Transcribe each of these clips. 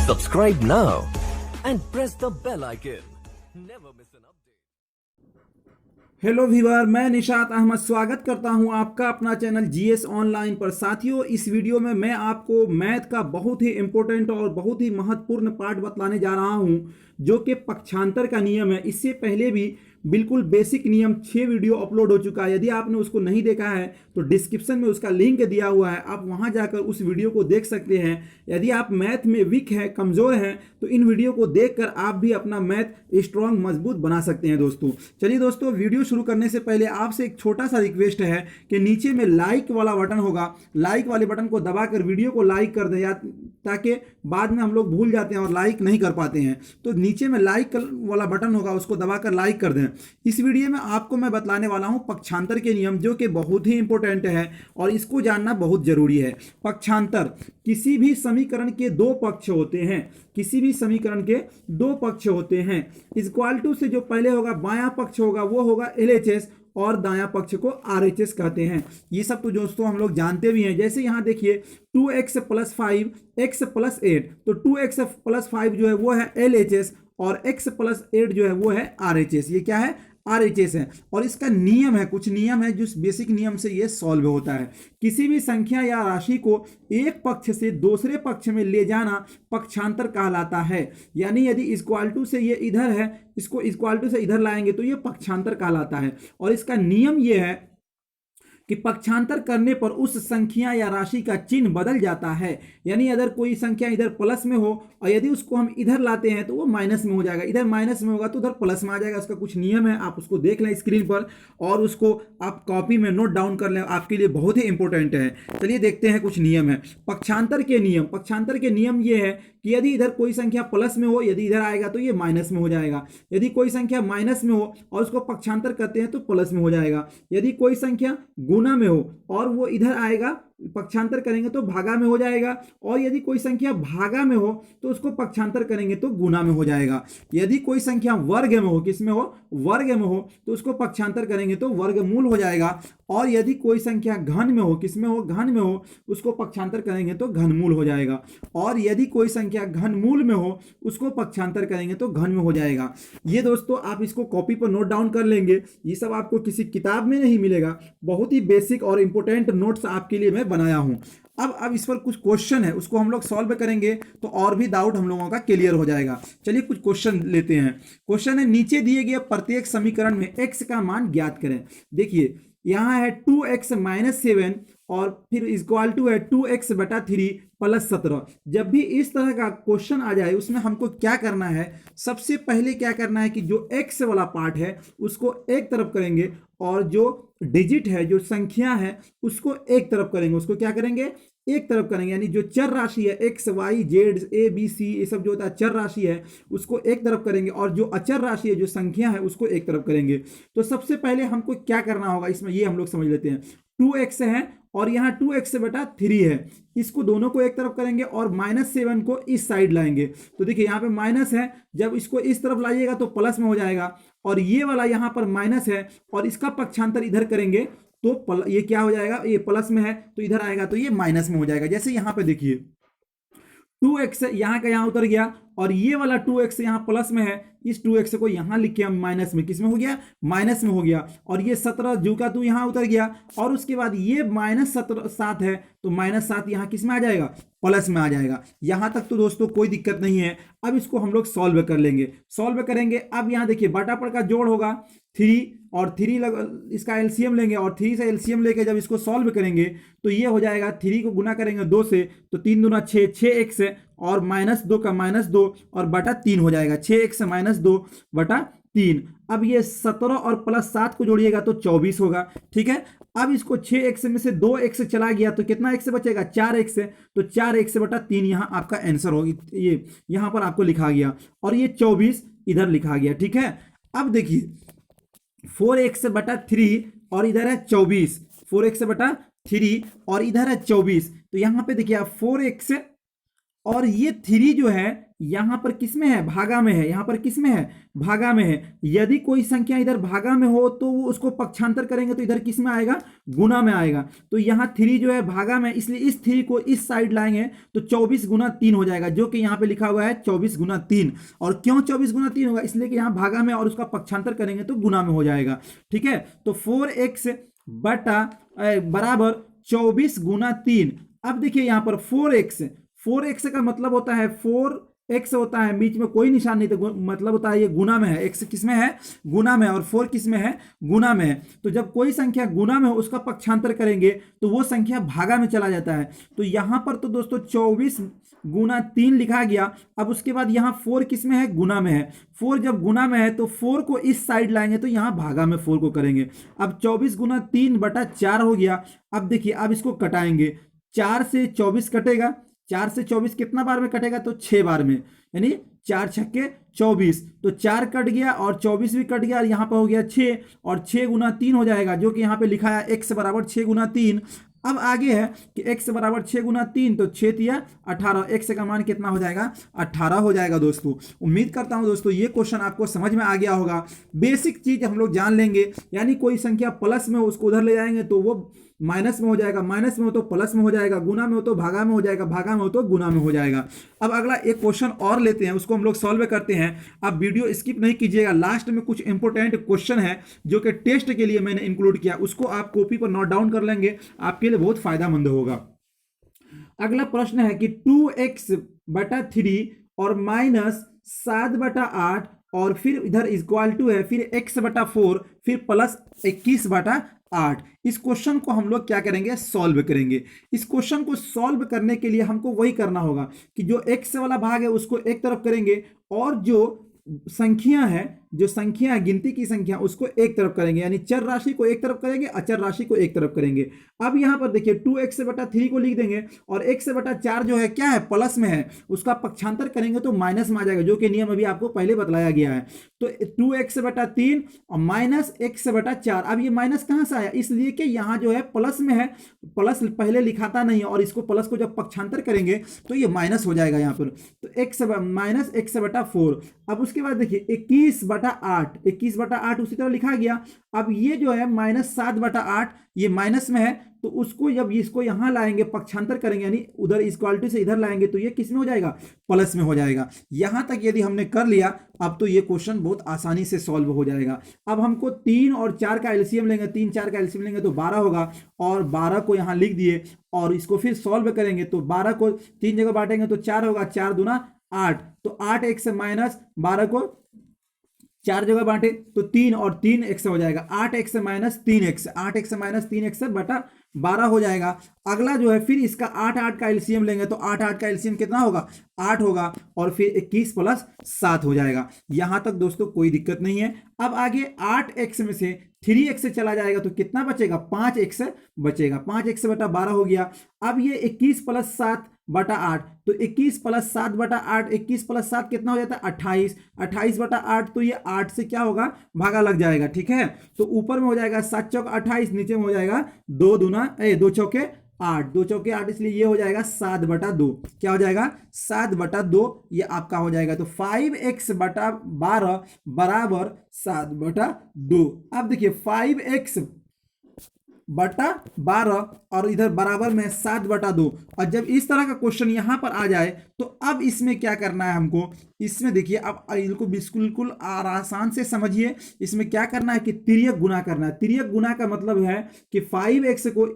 Subscribe now and press the bell icon. Never miss an update. Hello viewer, मैं निशात अहमद स्वागत करता हूं आपका अपना चैनल जीएस ऑनलाइन पर। साथियों, इस वीडियो में मैं आपको मैथ का बहुत ही इंपॉर्टेंट और बहुत ही महत्वपूर्ण पार्ट बतलाने जा रहा हूं, जो कि पक्षांतर का नियम है। इससे पहले भी बिल्कुल बेसिक नियम 6 वीडियो अपलोड हो चुका है। यदि आपने उसको नहीं देखा है तो डिस्क्रिप्शन में उसका लिंक दिया हुआ है, आप वहां जाकर उस वीडियो को देख सकते हैं। यदि आप मैथ में वीक हैं, कमज़ोर हैं, तो इन वीडियो को देखकर आप भी अपना मैथ स्ट्रॉन्ग मजबूत बना सकते हैं दोस्तों। चलिए दोस्तों, वीडियो शुरू करने से पहले आपसे एक छोटा सा रिक्वेस्ट है कि नीचे में लाइक वाला बटन होगा, लाइक वाले बटन को दबाकर वीडियो को लाइक कर दें, ताकि बाद में हम लोग भूल जाते हैं और लाइक नहीं कर पाते हैं। तो नीचे में लाइक वाला बटन होगा, उसको दबाकर लाइक कर दें। इस वीडियो में आपको मैं बतलाने वाला हूं पक्षांतर के नियम, जो कि बहुत ही इंपॉर्टेंट है और इसको जानना बहुत जरूरी है। पक्षांतर, किसी भी समीकरण के दो पक्ष होते हैं, किसी भी समीकरण के दो पक्ष होते हैं। इक्वल टू से जो पहले होगा बायां पक्ष होगा वो होगा LHS और दायां पक्ष को RHS कहते हैं। ये सब तो दोस्तों हम लोग जानते भी हैं। जैसे यहाँ देखिए 2x + 5 x + 8, तो 2x + 5 जो है वो है LHS और x + 8 जो है वो है RHS। ये क्या है? RHS है। और इसका नियम है, कुछ नियम है जिस बेसिक नियम से ये सॉल्व होता है। किसी भी संख्या या राशि को एक पक्ष से दूसरे पक्ष में ले जाना पक्षांतर कहलाता है। यानी यदि इक्वल टू से ये इधर है, इसको इक्वल टू से इधर लाएंगे तो ये पक्षांतर कहलाता है। और इसका नियम ये है कि पक्षांतर करने पर उस संख्या या राशि का चिन्ह बदल जाता है। यानी अगर कोई संख्या इधर प्लस में हो और यदि उसको हम इधर लाते हैं तो वो माइनस में हो जाएगा, इधर माइनस में होगा तो उधर प्लस में आ जाएगा। उसका कुछ नियम है, आप उसको देख लें स्क्रीन पर और उसको आप कॉपी में नोट डाउन कर लें, आपके लिए बहुत ही इंपॉर्टेंट है। चलिए देखते हैं, कुछ नियम है पक्षांतर के नियम। पक्षांतर के नियम ये है कि यदि इधर कोई संख्या प्लस में हो, यदि इधर आएगा तो ये माइनस में हो जाएगा। यदि कोई संख्या माइनस में हो और उसको पक्षांतर करते हैं तो प्लस में हो जाएगा। यदि कोई संख्या गुना में हो और वो इधर आएगा, पक्षांतर करेंगे तो भागा में हो जाएगा। और यदि कोई संख्या भागा में हो तो उसको पक्षांतर करेंगे तो गुना में हो जाएगा। यदि कोई संख्या वर्ग में हो, किस में हो? वर्ग में हो, तो उसको पक्षांतर करेंगे तो वर्गमूल हो जाएगा। और यदि कोई संख्या घन में हो, किस में हो? घन में हो, उसको पक्षांतर करेंगे तो घनमूल हो जाएगा। और यदि कोई संख्या घनमूल में हो, उसको पक्षांतर करेंगे तो घन में हो जाएगा। ये दोस्तों आप इसको कॉपी पर नोट डाउन कर लेंगे, ये सब आपको किसी किताब में नहीं मिलेगा। बहुत ही बेसिक और इंपॉर्टेंट नोट्स आपके लिए मैं बनाया हूं। अब इस पर कुछ क्वेश्चन है, उसको हम लोग सॉल्व करेंगे तो और भी डाउट हम लोगों का क्लियर हो जाएगा। चलिए कुछ क्वेश्चन लेते हैं। क्वेश्चन है, नीचे दिए गए प्रत्येक समीकरण में x का मान ज्ञात करें। देखिए यहां है 2x - 7 और फिर इक्वल टू है 2x बटा 3 + 17। जब भी इस तरह का क्वेश्चन आ जाए उसमें हमको क्या करना है, सबसे पहले क्या करना है कि जो x वाला पार्ट है उसको एक तरफ करेंगे और जो डिजिट है, जो संख्या है, उसको एक तरफ करेंगे। उसको क्या करेंगे? एक तरफ करेंगे। यानी जो चर राशि है x y z a b c ये सब जो होता है चर राशि है, उसको एक तरफ करेंगे और जो अचर राशि है, जो संख्या है, उसको एक तरफ करेंगे। तो सबसे पहले हमको क्या करना होगा इसमें, ये हम लोग समझ लेते हैं। 2x है और यहाँ 2x बटा 3 है, इसको दोनों को एक तरफ करेंगे और -7 को इस साइड लाएंगे। तो देखिए यहाँ पे माइनस है, जब इसको इस तरफ लाइएगा तो प्लस में हो जाएगा। और ये वाला यहाँ पर माइनस है और इसका पक्षांतर इधर करेंगे तो ये क्या हो जाएगा? ये प्लस में है तो इधर आएगा तो ये माइनस में हो जाएगा। जैसे यहाँ पे देखिए 2x यहाँ का यहाँ उतर गया और ये वाला 2x यहाँ प्लस में है, इस 2x को यहाँ लिख के हम माइनस में, किस में हो गया? माइनस में हो गया। और ये 17 जू का तू यहाँ उतर गया और उसके बाद ये -7 है तो -7 यहाँ किस में आ जाएगा? प्लस में आ जाएगा। यहाँ तक तो दोस्तों कोई दिक्कत नहीं है। अब इसको हम लोग सॉल्व कर लेंगे, सॉल्व करेंगे। अब यहाँ देखिए बटापड़ का जोड़ होगा 3 और 3 इसका एलसीएम लेंगे और 3 से एलसीएम लेके जब इसको सॉल्व करेंगे तो ये हो जाएगा 3 को गुना करेंगे 2 से तो 3 दूना 6, 6x और -2 का -2 और बटा 3 हो जाएगा। 6x - 2 बटा 3। अब ये 17 और +7 को जोड़िएगा तो 24 होगा। ठीक है, अब इसको 6x में से 2x चला गया तो कितना x बचेगा? 4x। तो 4x बटा 3 यहाँ आपका आंसर होगी, ये यहाँ पर आपको लिखा गया और ये 24 इधर लिखा गया। ठीक है, अब देखिए 4x बटा 3 और इधर है 24, 4x बटा 3 और इधर है 24। तो यहाँ पे देखिए आप 4x और ये 3 जो है यहां पर किस में है, भागा में है, यहां पर किस में है, भागा में है। यदि कोई संख्या इधर भागा में हो तो वो उसको पक्षांतर करेंगे तो इधर किस में आएगा, गुना में आएगा। तो यहाँ 3 जो है भागा में, इसलिए इस 3 को इस साइड लाएंगे तो 24 गुना 3 हो जाएगा, जो कि यहाँ पे लिखा हुआ है 24 गुना 3। और क्यों 24 गुना 3 होगा, इसलिए कि यहाँ भागा में और उसका पक्षांतर करेंगे तो गुना में हो जाएगा। ठीक है, तो 4x बटा बराबर 24 गुना 3। अब देखिए यहाँ पर 4x का मतलब होता है 4x होता है, बीच में कोई निशान नहीं, तो मतलब होता है ये गुना में है। x किस में है, गुना में है, और 4 किस में है, गुना में है। तो जब कोई संख्या गुना में हो उसका पक्षांतर करेंगे तो वो संख्या भागा में चला जाता है। तो यहां पर तो दोस्तों 24 गुना 3 लिखा गया। अब उसके बाद यहाँ 4 किस में है, गुना में है। 4 जब गुना में है तो 4 को इस साइड लाएंगे तो यहाँ भागा में 4 को करेंगे। अब 24 गुना 3 बटा 4 हो गया। अब देखिए, अब इसको कटाएंगे, 4 से 24 कटेगा, 4 से 24 कितना बार में कटेगा, तो 6 बार में, यानी 4 छक्के 24, तो 4 कट गया और 24 भी कट गया, और यहाँ पर हो गया 6, और 6 गुना 3 हो जाएगा, जो कि यहाँ पे लिखा है x बराबर 6 गुना 3। अब आगे है कि x बराबर 6 गुना 3, तो 6 तिया 18, x का मान कितना हो जाएगा, 18 हो जाएगा। दोस्तों उम्मीद करता हूं दोस्तों ये क्वेश्चन आपको समझ में आ गया होगा। बेसिक चीज हम लोग जान लेंगे, यानी कोई संख्या प्लस में हो उसको उधर ले जाएंगे तो वो माइनस में हो जाएगा, माइनस में हो तो प्लस में हो जाएगा, गुना में हो तो भागा में हो जाएगा, भागा में हो तो गुना में हो जाएगा। अब अगला एक क्वेश्चन और लेते हैं, उसको हम लोग सॉल्व करते हैं। आप वीडियो स्किप नहीं कीजिएगा, लास्ट में कुछ इंपॉर्टेंट क्वेश्चन है जो कि टेस्ट के लिए मैंने इंक्लूड किया, उसको आप कॉपी पर नोट डाउन कर लेंगे, आपके लिए बहुत फायदेमंद होगा। अगला प्रश्न है कि 2x बटा 3 और माइनस 7 बटा 8 और फिर इधर इक्वल टू है, फिर x बटा 4, फिर प्लस 21 बटा 8। इस क्वेश्चन को हम लोग क्या करेंगे, सॉल्व करेंगे। इस क्वेश्चन को सॉल्व करने के लिए हमको वही करना होगा कि जो x वाला भाग है उसको एक तरफ करेंगे, और जो संख्या है, जो संख्या है गिनती की संख्या, उसको एक तरफ करेंगे, यानी चर राशि को एक तरफ करेंगे, अचर राशि को एक तरफ करेंगे। अब यहां पर देखिए 2x बटा 3 को लिख देंगे, और x बटा 4 जो है क्या है, प्लस में है, उसका पक्षांतर करेंगे तो माइनस में आ जाएगा, जो कि नियम अभी आपको पहले बतलाया गया है। तो 2x बटा 3 और माइनस x बटा 4। अब ये माइनस कहां से आया, इसलिए कि यहां जो है प्लस में है, प्लस पहले लिखाता नहीं है, और इसको प्लस को जब पक्षांतर करेंगे तो ये माइनस हो जाएगा यहाँ पर। तो x माइनस x बटा 4। अब उसके बाद देखिए 21 बटा 8, 21 बटा 8 उसी तरह लिखा गया। अब ये जो है माइनस 7 बटा 8, ये माइनस में है, तो उसको जब इसको यहां लाएंगे, पक्षांतर करेंगे, यानी उधर इक्वालिटी से इधर लाएंगे, तो ये किस में हो जाएगा, प्लस में हो जाएगा। यहां तक यदि हमने कर लिया, अब तो ये क्वेश्चन बहुत आसानी से सॉल्व हो जाएगा। अब हमको 3 और 4 का एलसीएम लेंगे, 3 4 का एलसीएम लेंगे तो 12 होगा, और 12 को यहां लिख दिए, और इसको फिर सॉल्व करेंगे तो 12 को 3 जगह बांटेंगे तो 4 होगा, 4 दूना 8, तो 8x माइनस 12 को 4 जगह बांटे तो 3, और 3x हो जाएगा, 8x minus 3x, 8x minus 3x बटा 12 हो जाएगा। अगला जो है फिर इसका 8 8 का एलसीएम लेंगे, तो 8 8 का एलसीएम कितना होगा, 8 होगा, और फिर 21 प्लस 7 हो जाएगा। यहां तक दोस्तों कोई दिक्कत नहीं है। अब आगे 8x में से 3x से चला जाएगा तो कितना बचेगा, 5x बचेगा, 5x बटा 12 हो गया। अब ये 21 प्लस 7 बटा 8, तो 21 प्लस 7 बटा 8, 21 प्लस 7 कितना हो जाता है, 28, 28 बटा 8, तो ये 8 से क्या होगा, भागा लग जाएगा। ठीक है, तो ऊपर में हो जाएगा 7 चौक 28, नीचे में हो जाएगा 2 चौके 8, 2 चौके 8, इसलिए ये हो जाएगा 7 बटा 2। क्या हो जाएगा, 7 बटा 2, ये आपका हो जाएगा। तो 5x बटा 12 बराबर 7 बटा 2। अब देखिए 5x बटा 12 और इधर बराबर में 7 बटा 2। और जब इस तरह का क्वेश्चन यहां पर आ जाए तो अब इसमें क्या करना है हमको, इसमें देखिए अब इनको बिल्कुल आसान से समझिए। इसमें क्या करना है कि तिर्यक गुना करना है। तिर्यक गुना का मतलब है कि 5x को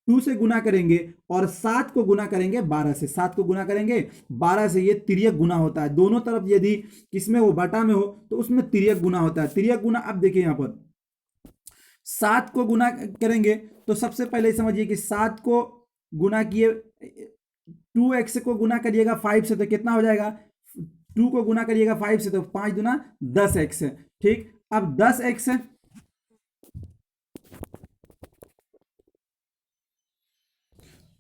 2 से गुना करेंगे और 7 को गुना करेंगे 12 से, 7 को गुना करेंगे 12 से, ये तिर्यक गुना होता है। दोनों तरफ यदि किसमें हो, बटा में हो, तो उसमें तिर्यक गुना होता है। तिर्यक गुना, अब देखिए यहां पर 7 को गुना करेंगे तो सबसे पहले समझिए कि 7 को गुना किए, 2x को गुना करिएगा 5 से तो कितना हो जाएगा, 2 को गुना करिएगा 5 से तो 5 दूना 10x। ठीक, अब 10x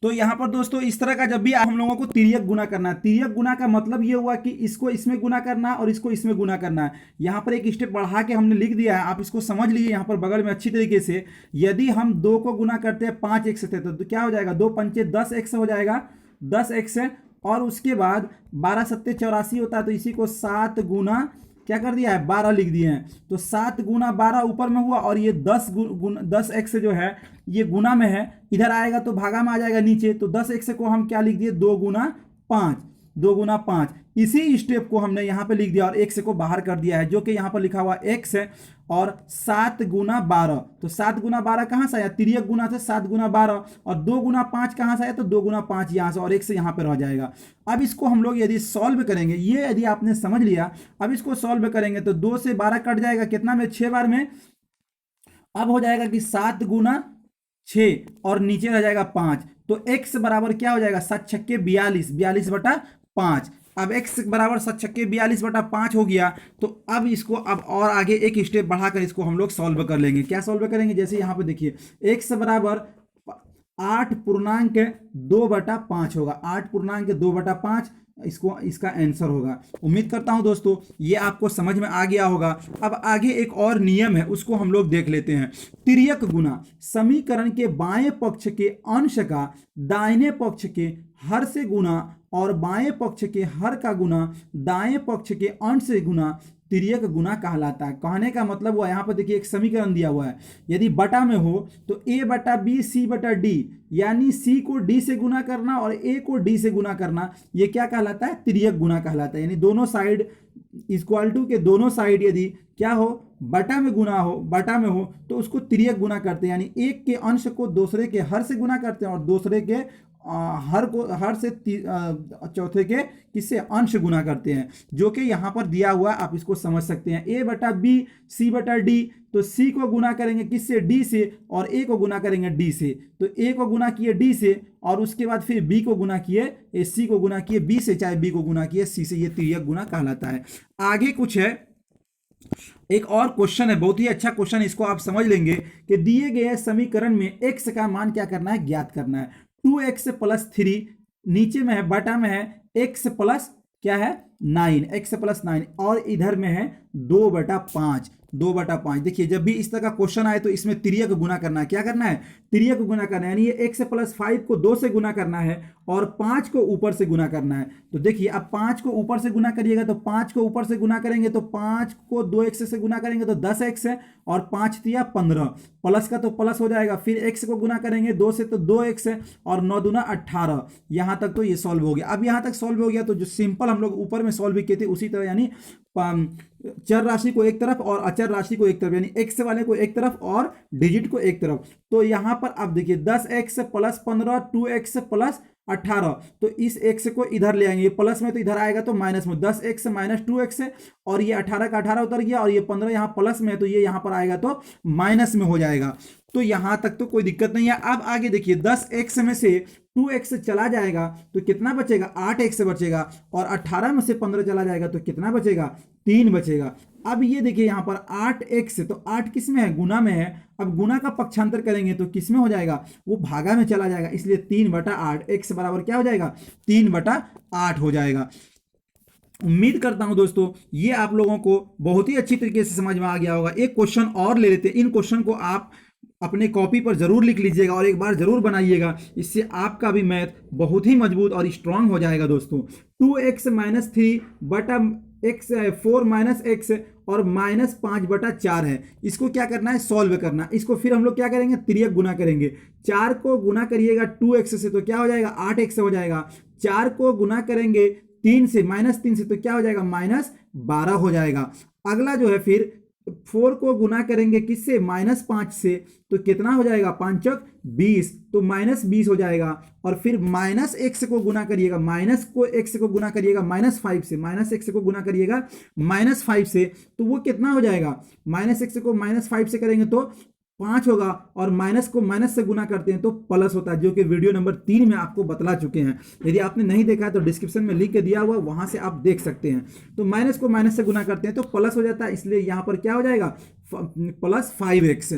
तो यहां पर दोस्तों इस तरह का जब भी हम लोगों को तिर्यक गुना करना है, तिर्यक गुना का मतलब ये हुआ कि इसको इसमें गुना करना और इसको इसमें गुना करना है। यहां पर एक स्टेप बढ़ा के हमने लिख दिया है, आप इसको समझ लीजिए यहां पर बगल में अच्छी तरीके से। यदि हम 2 को गुना करते हैं 5x से तो क्या हो जाएगा, 2 पंचे 10x हो जाएगा, 10x और उसके बाद 12 सत्ते 84 होता है, तो इसी को 7 गुना क्या कर दिया है 12 लिख दिए हैं। तो 7 गुना 12 ऊपर में हुआ, और ये 10x जो है ये गुना में है, इधर आएगा तो भागा में आ जाएगा नीचे। तो 10x को हम क्या लिख दिए 2 गुना 5, 2 गुना 5। इसी स्टेप को हमने यहाँ पे लिख दिया और x को बाहर कर दिया है, जो कि यहाँ पर लिखा हुआ x है। और 7 गुना 12, तो 7 गुना 12 कहाँ से आया, तिर्यक गुना से 7 गुना 12, और 2 गुना 5 कहाँ से आया, तो 2 गुना 5 यहाँ से, और x यहाँ पर रह जाएगा। अब इसको हम लोग यदि सॉल्व करेंगे, ये यदि आपने समझ लिया, अब इसको सॉल्व करेंगे तो 2 से 12 कट जाएगा, कितना में 6 बार में। अब हो जाएगा कि 7 गुना 6 और नीचे रह जाएगा 5, तो x बराबर क्या हो जाएगा 7 छक्के 42, 42 बटा 5। अब x बराबर 7 छक्के 42 बटा 5 हो गया। तो अब इसको अब और आगे एक स्टेप बढ़ाकर इसको हम लोग सॉल्व कर लेंगे। क्या सॉल्व करेंगे, जैसे यहाँ पे देखिए x बराबर 8.2/5 होगा, 8.2/5 इसका आंसर होगा। उम्मीद करता हूं दोस्तों ये आपको समझ में आ गया होगा। अब आगे एक और नियम है, उसको हम लोग देख लेते हैं। तिर्यक गुना, समीकरण के बाएं पक्ष के अंश का दाहिने पक्ष के हर से गुना और बाएं पक्ष के हर का गुना दाएं पक्ष के अंश से गुना तिर्यक गुना कहलाता है। कहने का मतलब हुआ, यहाँ पर देखिए एक समीकरण दिया हुआ है, यदि बटा में हो तो a बटा b c बटा d, यानी c को d से गुना करना और a को d से गुना करना, ये क्या कहलाता है तिर्यक गुना कहलाता है। यानी दोनों साइड इक्वल टू के दोनों साइड यदि क्या हो बटा में गुना हो, बटा में हो तो उसको तिर्यक गुना करते हैं, यानी एक के अंश को दूसरे के हर से गुना करते हैं और दूसरे के हर से चौथे के किससे अंश गुना करते हैं, जो कि यहाँ पर दिया हुआ है, आप इसको समझ सकते हैं। a बटा b c बटा d, तो c को गुना करेंगे किससे d से, और a को गुना करेंगे d से, तो a को गुना किए d से और उसके बाद फिर b को गुना किए c को गुना किए b से, चाहे b को गुना किए c से, ये तिर्यक गुना कहलाता है। आगे कुछ है, एक और क्वेश्चन है, बहुत ही अच्छा क्वेश्चन, इसको आप समझ लेंगे कि दिए गए समीकरण में x का मान क्या करना है, ज्ञात करना है। 2x प्लस 3 नीचे में है, बटा में है x प्लस क्या है 9, x प्लस 9, और इधर में है 2/5, 2/5। देखिए जब भी इस तरह का क्वेश्चन आए तो इसमें तिर्यक गुना करना है। क्या करना है, तिर्यक गुना करना है, यानी ये x प्लस 5 को 2 से गुना करना है और 5 को ऊपर से गुना करना है। तो देखिए अब 5 को ऊपर से गुना करिएगा, तो 5 को ऊपर से गुना करेंगे तो 5 को 2x से गुना करेंगे तो 10x है, और 5 तिया 15, प्लस का तो प्लस हो जाएगा, फिर x को गुना करेंगे 2 से तो 2x है, और 9 दूना 18। यहाँ तक तो ये सॉल्व हो गया। अब यहाँ तक सॉल्व हो गया तो जो सिंपल हम लोग ऊपर में सॉल्व किए थे उसी तरह, यानी चर राशि को एक तरफ और अचर राशि को एक तरफ, यानी x वाले को एक तरफ और डिजिट को एक तरफ। तो यहाँ पर अब देखिए 10x प्लस 15, 2x प्लस 18, तो इस x को इधर ले आएंगे, ये प्लस में तो इधर आएगा तो माइनस में, 10x माइनस 2x है, और ये 18 का 18 उतर गया, और ये 15 यहाँ प्लस में है तो ये यहाँ पर आएगा तो माइनस में हो जाएगा। तो यहाँ तक तो कोई दिक्कत नहीं है। अब आगे देखिए 10x में से 2x चला जाएगा तो कितना बचेगा, 8x बचेगा, और 18 में से 15 चला जाएगा तो कितना बचेगा, 3 बचेगा। अब ये देखिए यहाँ पर 8x, तो 8 किस में है, गुना में है। अब गुना का पक्षांतर करेंगे तो किस में हो जाएगा, वो भागा में चला जाएगा, इसलिए 3/8, x बराबर क्या हो जाएगा 3/8 हो जाएगा। उम्मीद करता हूं दोस्तों ये आप लोगों को बहुत ही अच्छी तरीके से समझ में आ गया होगा। एक क्वेश्चन और ले लेते हैं, इन क्वेश्चन को आप अपने कॉपी पर जरूर लिख लीजिएगा और एक बार जरूर बनाइएगा, इससे आपका भी मैथ बहुत ही मजबूत और स्ट्रांग हो जाएगा दोस्तों। 2x माइनस 3 बटा x 4 माइनस x और माइनस 5/4 है, इसको क्या करना है, सॉल्व करना। इसको फिर हम लोग क्या करेंगे, तिर्यक गुना करेंगे। 4 को गुना करिएगा 2x से तो क्या हो जाएगा 8x हो जाएगा, 4 को गुना करेंगे 3 से माइनस 3 से तो क्या हो जाएगा -12 हो जाएगा। अगला जो है फिर 4 को गुना करेंगे किससे, -5 से, तो कितना हो जाएगा 5 × 20, तो -20 हो जाएगा। और फिर माइनस x को गुना करिएगा, माइनस को x को गुना करिएगा -5 से, माइनस x को गुना करिएगा -5 से, तो वो कितना हो जाएगा, -x को -5 से करेंगे तो 5 होगा, और माइनस को माइनस से गुना करते हैं तो प्लस होता है, जो कि वीडियो नंबर 3 में आपको बतला चुके हैं। यदि आपने नहीं देखा है तो डिस्क्रिप्शन में लिंक दिया हुआ, वहां से आप देख सकते हैं। तो माइनस को माइनस से गुना करते हैं तो प्लस हो जाता है, इसलिए यहां पर क्या हो जाएगा प्लस 5x।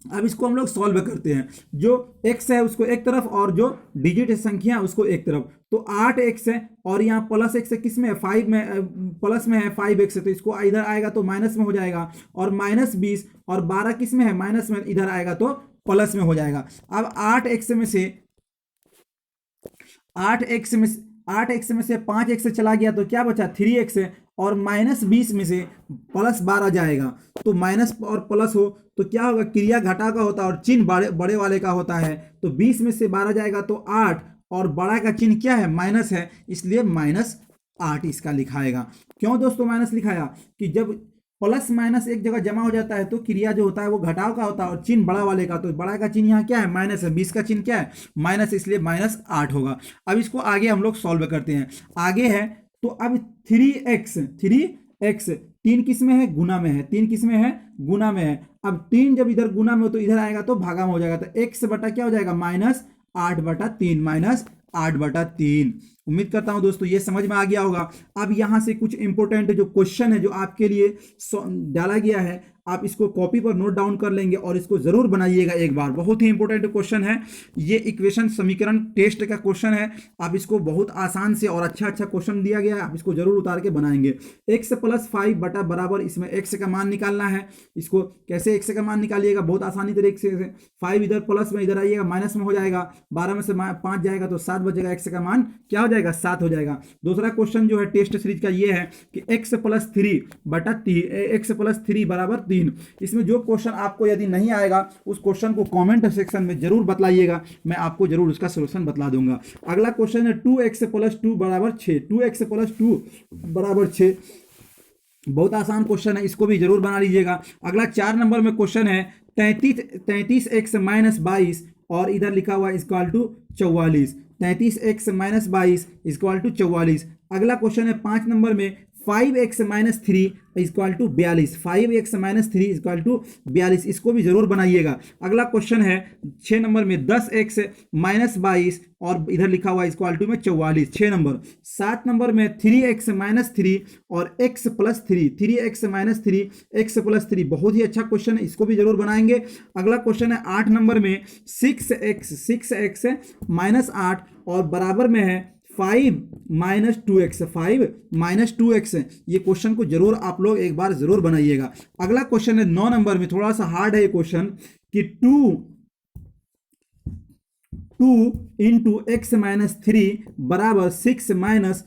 अब इसको हम लोग सॉल्व करते हैं, जो x है उसको एक तरफ और जो डिजिट है संख्या उसको एक तरफ। तो 8x है और यहाँ प्लस x है, किस में है 5 में, प्लस में है 5x है, तो इसको इधर आएगा तो माइनस में हो जाएगा, और -20 और 12 किस में है माइनस में, इधर आएगा तो प्लस में हो जाएगा। अब 8x में से 8x में से 5x चला गया तो क्या बचा 3x, और -20 में से +12 जाएगा तो माइनस और प्लस हो तो क्या होगा, क्रिया घटा का होता है और चिन्ह बड़े बड़े वाले का होता है। तो 20 में से 12 जाएगा तो 8, और बड़ा का चिन्ह क्या है, माइनस है, इसलिए -8 इसका लिखाएगा। क्यों दोस्तों माइनस लिखाया, कि जब प्लस माइनस एक जगह जमा हो जाता है तो क्रिया जो होता है वो घटाव का होता है और चिन्ह बड़ा वाले का, तो बड़ा का चिन्ह यहाँ क्या है, माइनस है, 20 का चिन्ह क्या है, माइनस, इसलिए -8 होगा। अब इसको आगे हम लोग सॉल्व करते हैं। आगे है तो अब 3x 3 किस में है, गुना में है, 3 किस में है, गुना में है। अब 3 जब इधर गुना में हो तो इधर आएगा तो भागा में हो जाएगा, तो x बटा क्या हो जाएगा, -8/3, -8/3। उम्मीद करता हूं दोस्तों ये समझ में आ गया होगा। अब यहां से कुछ इंपॉर्टेंट जो क्वेश्चन है जो आपके लिए डाला गया है, आप इसको कॉपी पर नोट डाउन कर लेंगे और इसको जरूर बनाइएगा एक बार। बहुत ही इंपॉर्टेंट क्वेश्चन है ये, इक्वेशन समीकरण टेस्ट का क्वेश्चन है। आप इसको बहुत आसान से और अच्छा क्वेश्चन दिया गया है, आप इसको जरूर उतार के बनाएंगे। x + 5 बटा बराबर, इसमें x का मान निकालना है। इसको कैसे x का मान निकालिएगा, बहुत आसानी तरीके से, 5 इधर प्लस में, इधर आइएगा माइनस में हो जाएगा, 12 में से 5 जाएगा तो 7 बचेगा, x का मान क्या हो जाएगा, 7 हो जाएगा। दूसरा क्वेश्चन जो है टेस्ट सीरीज का ये है कि x + 3 बटा 3 बराबर 3। इसमें जो क्वेश्चन आपको यदि नहीं आएगा उस क्वेश्चन को कमेंट सेक्शन में जरूर बतलाइएगा, मैं आपको जरूर उसका सॉल्यूशन बतला दूंगा। अगला क्वेश्चन है 2x + 2 बराबर 6, 2x + 2 बराबर 6, बहुत आसान क्वेश्चन है, इसको भी जरूर बना लीजिएगा। अगला 4 नंबर में क्वेश्चन है 33x - 22 और इधर लिखा हुआ equal to 44, 33x - 22 equal to 44। अगला क्वेश्चन है 5 नंबर में 5x - 3 equal to 42, 5x - 3 equal to 42, इसको भी जरूर बनाइएगा। अगला क्वेश्चन है 6 नंबर में 10x - 22 और इधर लिखा हुआ इक्वल टू में 44, 6 नंबर। 7 नंबर में 3x - 3 और x + 3, 3x - 3 x + 3, बहुत ही अच्छा क्वेश्चन है, इसको भी जरूर बनाएंगे। अगला क्वेश्चन है 8 नंबर में 6x - 8 और बराबर में है 5 - 2x, 5 - 2x। ये क्वेश्चन को जरूर आप लोग एक बार जरूर बनाइएगा। अगला क्वेश्चन है 9 नंबर में, थोड़ा सा हार्ड है ये क्वेश्चन, कि 2 × x - 3 बराबर 6 - 3 ×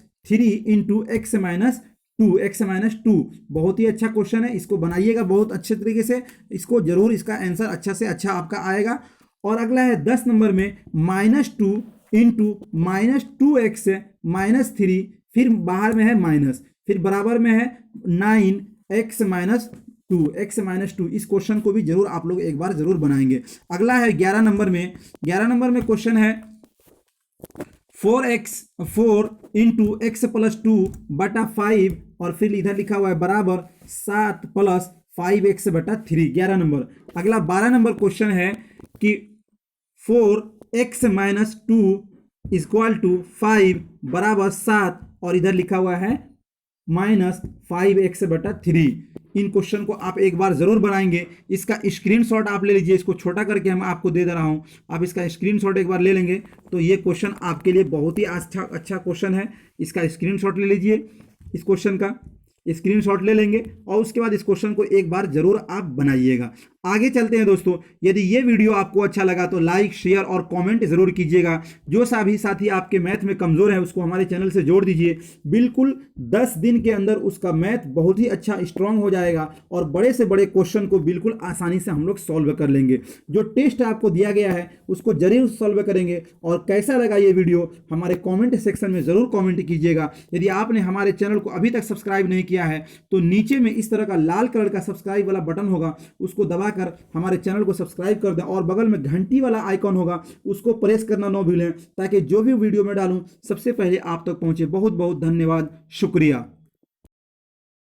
x - 2। बहुत ही अच्छा क्वेश्चन है, इसको बनाइएगा बहुत अच्छे तरीके से, इसको जरूर इसका आंसर अच्छा से अच्छा आपका आएगा। और अगला है 10 नंबर में -2 × -2x - 3, फिर बाहर में है माइनस, फिर बराबर में है 9x - 2, x - 2। इस क्वेश्चन को भी जरूर आप लोग एक बार जरूर बनाएंगे। अगला है 11 नंबर में, 11 नंबर में क्वेश्चन है 4 × x + 2 बटा 5 और फिर इधर लिखा हुआ है बराबर 7 + 5x बटा 3, 11 नंबर। अगला 12 नंबर क्वेश्चन है कि 4x - 2 इक्वल टू 5 बराबर 7 और इधर लिखा हुआ है -5x बटा 3। इन क्वेश्चन को आप एक बार जरूर बनाएंगे। इसका स्क्रीनशॉट आप ले लीजिए, इसको छोटा करके हम आपको दे रहा हूं, आप इसका स्क्रीनशॉट एक बार ले लेंगे तो ये क्वेश्चन आपके लिए बहुत ही अच्छा क्वेश्चन है। इसका स्क्रीनशॉट ले लीजिए, इस क्वेश्चन का स्क्रीनशॉट ले लेंगे और उसके बाद इस क्वेश्चन को एक बार जरूर आप बनाइएगा। आगे चलते हैं दोस्तों, यदि ये वीडियो आपको अच्छा लगा तो लाइक, शेयर और कमेंट जरूर कीजिएगा। जो सभी साथी आपके मैथ में कमजोर है उसको हमारे चैनल से जोड़ दीजिए। बिल्कुल 10 दिन के अंदर उसका मैथ बहुत ही अच्छा स्ट्रांग हो जाएगा और बड़े से बड़े क्वेश्चन को बिल्कुल आसानी से हम लोग सॉल्व कर लेंगे। जो टेस्ट आपको दिया गया है उसको जरूर सॉल्व करेंगे। और कैसा लगा ये वीडियो हमारे कॉमेंट सेक्शन में जरूर कॉमेंट कीजिएगा। यदि आपने हमारे चैनल को अभी तक सब्सक्राइब नहीं किया है तो नीचे में इस तरह का लाल कलर का सब्सक्राइब वाला बटन होगा, उसको दबाकर हमारे चैनल को सब्सक्राइब कर दें और बगल में घंटी वाला आइकॉन होगा उसको प्रेस करना ना भूलें ताकि जो भी वीडियो मैं डालूं सबसे पहले आप तक पहुंचे। बहुत बहुत धन्यवाद, शुक्रिया।